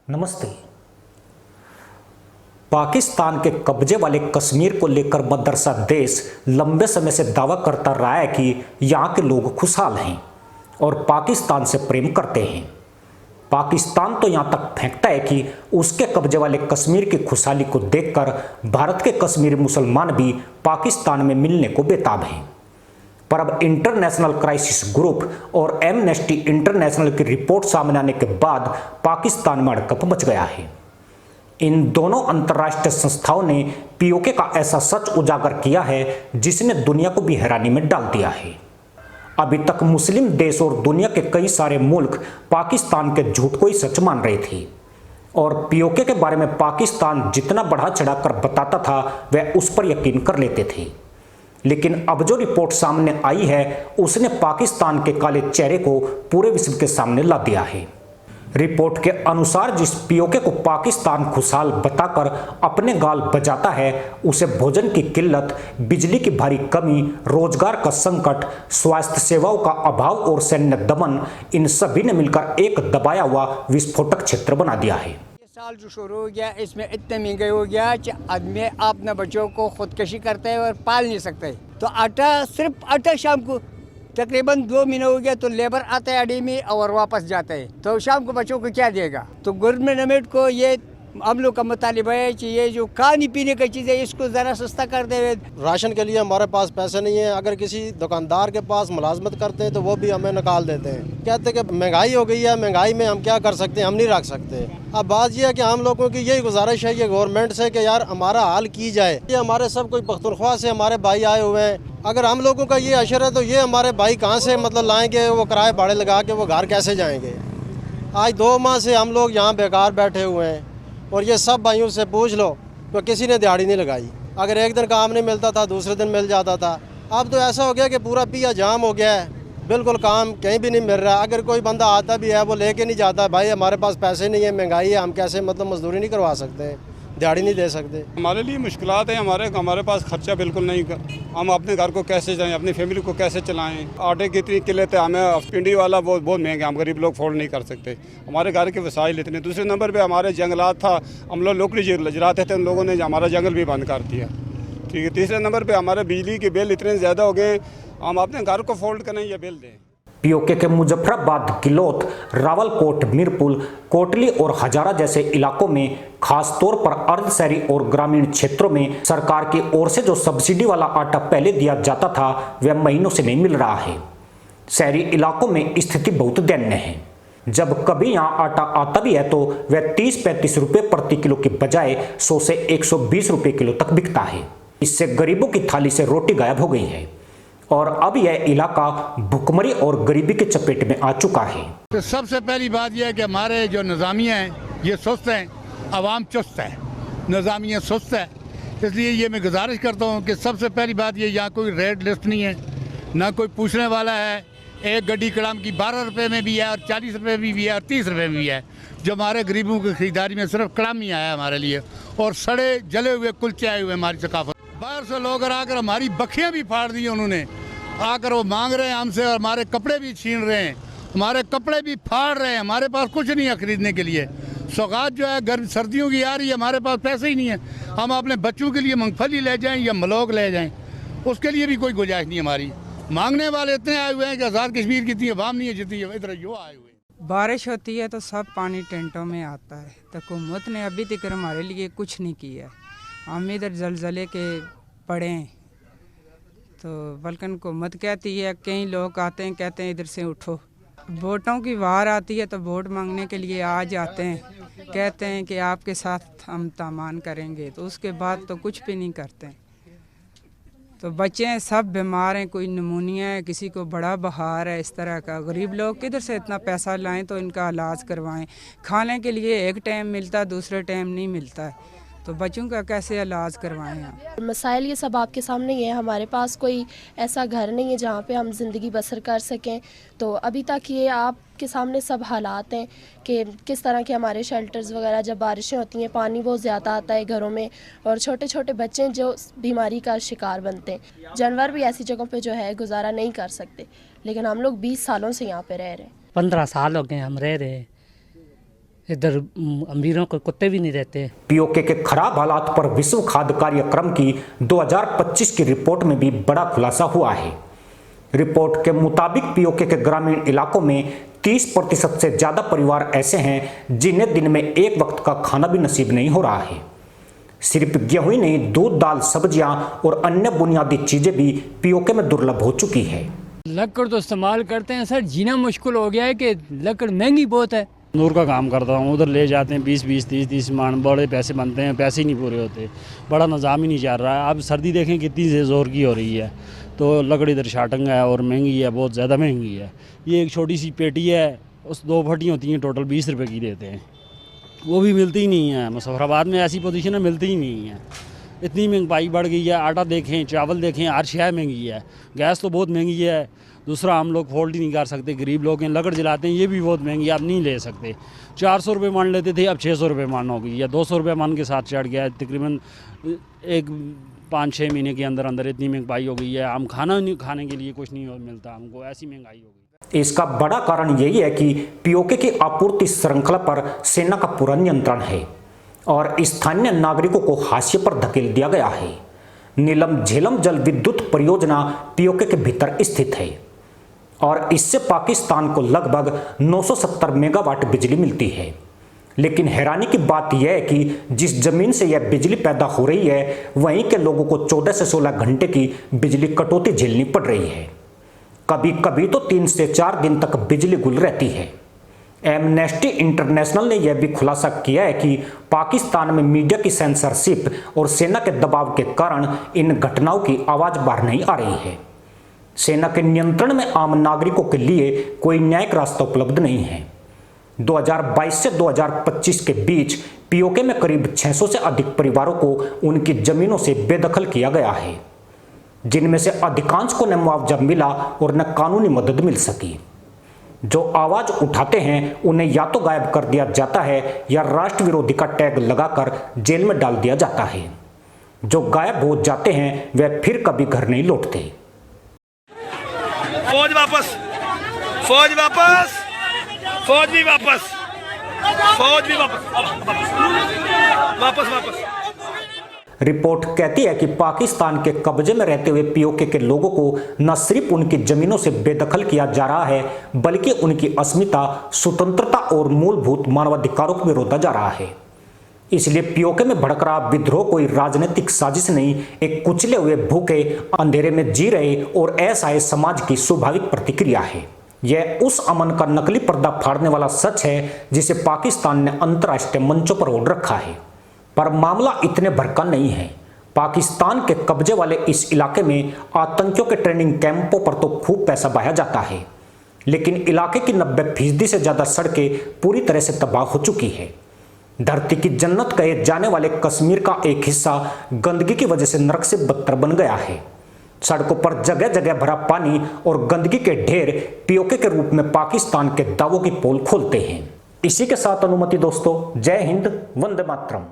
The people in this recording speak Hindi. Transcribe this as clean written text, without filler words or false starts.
नमस्ते। पाकिस्तान के कब्जे वाले कश्मीर को लेकर मदरसा देश लंबे समय से दावा करता रहा है कि यहाँ के लोग खुशहाल हैं और पाकिस्तान से प्रेम करते हैं। पाकिस्तान तो यहाँ तक फेंकता है कि उसके कब्जे वाले कश्मीर की खुशहाली को देखकर भारत के कश्मीरी मुसलमान भी पाकिस्तान में मिलने को बेताब हैं। पर अब इंटरनेशनल क्राइसिस ग्रुप और एमनेस्टी इंटरनेशनल की रिपोर्ट सामने आने के बाद पाकिस्तान में हड़कंप मच गया है। इन दोनों अंतर्राष्ट्रीय संस्थाओं ने पीओके का ऐसा सच उजागर किया है जिसने दुनिया को भी हैरानी में डाल दिया है। अभी तक मुस्लिम देश और दुनिया के कई सारे मुल्क पाकिस्तान के झूठ को ही सच मान रहे थे और पीओके के बारे में पाकिस्तान जितना बढ़ा चढ़ाकर बताता था वह उस पर यकीन कर लेते थे। लेकिन अब जो रिपोर्ट सामने आई है उसने पाकिस्तान के काले चेहरे को पूरे विश्व के सामने ला दिया है। रिपोर्ट के अनुसार जिस पीओके को पाकिस्तान खुशहाल बताकर अपने गाल बजाता है उसे भोजन की किल्लत, बिजली की भारी कमी, रोजगार का संकट, स्वास्थ्य सेवाओं का अभाव और सैन्य दमन, इन सभी ने मिलकर एक दबाया हुआ विस्फोटक क्षेत्र बना दिया है। साल जो शुरू हो गया इसमें इतने महंगे हो गया कि आदमी अपने बच्चों को खुदकशी करते हैं और पाल नहीं सकते। तो आटा, सिर्फ आटा शाम को तकरीबन 2 महीने हो गया तो लेबर आता है अड़ी में और वापस जाता है, तो शाम को बच्चों को क्या देगा। तो गवर्नमेंट को ये हम लोग का मुतालिबा है कि ये जो खाने पीने की चीज़ है इसको ज़रा सस्ता कर दे। राशन के लिए हमारे पास पैसे नहीं है, अगर किसी दुकानदार के पास मुलाजमत करते हैं तो वो भी हमें निकाल देते हैं। कहते हैं कि महंगाई हो गई है, महंगाई में हम क्या कर सकते हैं, हम नहीं रख सकते। अब बात यह है कि हम लोगों की यही गुजारिश है ये गवर्नमेंट से कि यार हमारा हाल की जाए। ये हमारे सब कोई पख्तूनख्वा से हमारे भाई आए हुए हैं, अगर हम लोगों का ये अशर है तो ये हमारे भाई कहाँ से लाएंगे, वो किराए भाड़े लगा के वो घर कैसे जाएंगे। आज 2 माह से हम लोग यहाँ बेकार बैठे हुए हैं और ये सब भाइयों से पूछ लो तो किसी ने दिहाड़ी नहीं लगाई। अगर एक दिन काम नहीं मिलता था दूसरे दिन मिल जाता था। अब तो ऐसा हो गया कि पूरा पिया जाम हो गया है, बिल्कुल काम कहीं भी नहीं मिल रहा। अगर कोई बंदा आता भी है वो लेके नहीं जाता, भाई हमारे पास पैसे नहीं है, महंगाई है, हम कैसे मजदूरी नहीं करवा सकते, दिहाड़ी नहीं दे सकते। हमारे लिए मुश्किलात हैं, हमारे पास खर्चा बिल्कुल नहीं, हम अपने घर को कैसे जाएं, अपनी फैमिली को कैसे चलाएं। आटे की इतनी किल्लत है, हमें पिंडी वाला बहुत महंगा, हम गरीब लोग फोर्ड नहीं कर सकते। हमारे घर के वसाइल इतने। दूसरे नंबर पे हमारे जंगलात था, हम लोग लकड़ी लजराते थे, उन लोगों ने हमारा जंगल भी बंद कर दिया। ठीक है। तीसरे नंबर पर हमारे बिजली के बिल इतने ज़्यादा हो गए, हम अपने घर को फोल्ड करें या बिल दें। पीओके के मुजफ्फराबाद, किलोथ, रावलकोट, मीरपुर, कोटली और हजारा जैसे इलाकों में, खासतौर पर अर्ध शहरी और ग्रामीण क्षेत्रों में सरकार की ओर से जो सब्सिडी वाला आटा पहले दिया जाता था वह महीनों से नहीं मिल रहा है। शहरी इलाकों में स्थिति बहुत दयनीय है। जब कभी यहाँ आटा आता भी है तो वह 30-35 रुपये प्रति किलो की बजाय 100 से 120 रुपये किलो तक बिकता है। इससे गरीबों की थाली से रोटी गायब हो गई है और अब यह इलाका भुखमरी और गरीबी के चपेट में आ चुका है। तो सबसे पहली बात यह है कि हमारे जो निज़ामिया हैं ये सुस्त हैं, आवाम चुस्त है, निज़ामिया सुस्त है। इसलिए ये मैं गुजारिश करता हूँ कि सबसे पहली बात ये, यहाँ कोई रेट लिस्ट नहीं है, ना कोई पूछने वाला है। एक गड्डी कड़ाम की 12 रुपये में भी है और 40 रुपये में भी है और 30 रुपये में भी है। जो हमारे गरीबों की खरीदारी में सिर्फ कड़ाम ही आया हमारे लिए, और सड़े जले हुए कुलचे आए हुए हमारी सकाफत। बाहर से लोग आकर हमारी बखियाँ भी फाड़ दी उन्होंने, आकर वो मांग रहे हैं हमसे और हमारे कपड़े भी छीन रहे हैं, हमारे कपड़े भी फाड़ रहे हैं। हमारे पास कुछ नहीं है खरीदने के लिए। सौगात जो है गर्म सर्दियों की आ रही है, हमारे पास पैसे ही नहीं है। हम अपने बच्चों के लिए मूंगफली ले जाएं या मलोग ले जाएं, उसके लिए भी कोई गुंजाइश नहीं हमारी। मांगने वाले इतने आए हुए हैं कि आज़ाद कश्मीर की इतनी अवाम नहीं है जितनी इधर जो आए हुए। बारिश होती है तो सब पानी टेंटों में आता है, तो हुकूमत ने अभी तक हमारे लिए कुछ नहीं किया। हम इधर जलजले के पड़े हैं तो बल्कि हुकूमत कहती है, कई लोग आते हैं कहते हैं इधर से उठो। वोटों की वार आती है तो वोट मांगने के लिए आ जाते हैं, कहते हैं कि आपके साथ हम तामान करेंगे, तो उसके बाद तो कुछ भी नहीं करते। तो बच्चे हैं सब बीमार हैं, कोई निमोनिया है, किसी को बड़ा बुखार है, इस तरह का। गरीब लोग किधर से इतना पैसा लाएं तो इनका इलाज करवाएं। खाने के लिए एक टाइम मिलता, दूसरे टाइम नहीं मिलता है, तो बच्चों का कैसे इलाज करवाएं आप। मसाइल ये सब आपके सामने ही है। हमारे पास कोई ऐसा घर नहीं है जहाँ पे हम ज़िंदगी बसर कर सकें। तो अभी तक ये आपके सामने सब हालात हैं कि किस तरह के हमारे शेल्टर्स वगैरह, जब बारिशें होती हैं पानी बहुत ज़्यादा आता है घरों में, और छोटे छोटे बच्चे जो बीमारी का शिकार बनते हैं। जानवर भी ऐसी जगहों पे जो है गुजारा नहीं कर सकते, लेकिन हम लोग 20 सालों से यहाँ पे रह रहे हैं। 15 साल हो गए हम रह रहे हैं। इधर अमीरों के कुत्ते भी नहीं रहते। पीओके के खराब हालात पर विश्व खाद्य कार्यक्रम की 2025 की रिपोर्ट में भी बड़ा खुलासा हुआ है। रिपोर्ट के मुताबिक पीओके के ग्रामीण इलाकों में 30% से ज्यादा परिवार ऐसे हैं जिन्हें दिन में एक वक्त का खाना भी नसीब नहीं हो रहा है। सिर्फ गेहूं ही नहीं, दूध, दाल, सब्जियां और अन्य बुनियादी चीजें भी पीओके में दुर्लभ हो चुकी है। लकड़ तो इस्तेमाल करते हैं सर, जीना मुश्किल हो गया है कि लकड़ महंगी बहुत है। नूर का काम करता हूँ, उधर ले जाते हैं 20-20, 30-30 मान, बड़े पैसे बनते हैं, पैसे ही नहीं पूरे होते, बड़ा निज़ाम ही नहीं चल रहा है। अब सर्दी देखें कितनी से ज़ोर की हो रही है, तो लकड़ी इधर शाटंग है और महंगी है, बहुत ज़्यादा महंगी है। ये एक छोटी सी पेटी है, उस 2 फटी होती हैं, टोटल 20 रुपये की देते हैं, वो भी मिलती ही नहीं है। मुजफ्फराबाद में ऐसी पोजीशन है, मिलती ही नहीं है। इतनी महंगाई बढ़ गई है, आटा देखें, चावल देखें, हर शय महंगी है। गैस तो बहुत महंगी है, दूसरा हम लोग फोल्ड ही नहीं कर सकते, गरीब लोग हैं, लकड़ जलाते हैं, ये भी बहुत महंगी है, आप नहीं ले सकते। 400 रुपये मान लेते थे, अब 600 रुपये मान हो गई है, 200 रुपये मान के साथ चढ़ गया है। तकरीबन एक 5-6 महीने के अंदर अंदर इतनी महंगाई हो गई है, हम खाना नहीं, खाने के लिए कुछ नहीं मिलता हमको, ऐसी महंगाई हो गई। इसका बड़ा कारण यही है कि पीओके की आपूर्ति श्रृंखला पर सेना का पूरा नियंत्रण है और स्थानीय नागरिकों को हाशिए पर धकेल दिया गया है। नीलम झेलम जल विद्युत परियोजना पीओके के भीतर स्थित है और इससे पाकिस्तान को लगभग 970 मेगावाट बिजली मिलती है। लेकिन हैरानी की बात यह है कि जिस जमीन से यह बिजली पैदा हो रही है, वहीं के लोगों को 14 से 16 घंटे की बिजली कटौती झेलनी पड़ रही है। कभी कभी तो 3 से 4 दिन तक बिजली गुल रहती है। एमनेस्टी इंटरनेशनल ने यह भी खुलासा किया है कि पाकिस्तान में मीडिया की सेंसरशिप और सेना के दबाव के कारण इन घटनाओं की आवाज बाहर नहीं आ रही है। सेना के नियंत्रण में आम नागरिकों के लिए कोई न्यायिक रास्ता उपलब्ध नहीं है। 2022 से 2025 के बीच पीओके में करीब 600 से अधिक परिवारों को उनकी जमीनों से बेदखल किया गया है, जिनमें से अधिकांश को न मुआवजा मिला और न कानूनी मदद मिल सकी। जो आवाज उठाते हैं उन्हें या तो गायब कर दिया जाता है या राष्ट्र विरोधी का टैग लगाकर जेल में डाल दिया जाता है। जो गायब हो जाते हैं वे फिर कभी घर नहीं लौटते। फौज वापस, फौज वापस, फौज भी वापस, फौज भी वापस, वापस वापस। रिपोर्ट कहती है कि पाकिस्तान के कब्जे में रहते हुए पीओके के लोगों को न सिर्फ उनकी जमीनों से बेदखल किया जा रहा है, बल्कि उनकी अस्मिता, स्वतंत्रता और मूलभूत मानवाधिकारों को भी रोधा जा रहा है। इसलिए पीओके में भड़क रहा विद्रोह कोई राजनीतिक साजिश नहीं, एक कुचले हुए, भूखे, अंधेरे में जी रहे और असहाय समाज की स्वाभाविक प्रतिक्रिया है। यह उस अमन का नकली पर्दा फाड़ने वाला सच है जिसे पाकिस्तान ने अंतर्राष्ट्रीय मंचों पर ओढ़ रखा है। पर मामला इतने भड़का नहीं है। पाकिस्तान के कब्जे वाले इस इलाके में आतंकियों के ट्रेनिंग कैंपों पर तो खूब पैसा बहाया जाता है, लेकिन इलाके की 90% से ज्यादा सड़कें पूरी तरह से तबाह हो चुकी है। धरती की जन्नत कहे जाने वाले कश्मीर का एक हिस्सा गंदगी की वजह से नरक से बदतर बन गया है। सड़कों पर जगह जगह भरा पानी और गंदगी के ढेर पीओके के रूप में पाकिस्तान के दावों की पोल खोलते हैं। इसी के साथ अनुमति दोस्तों, जय हिंद, वंदे मातरम।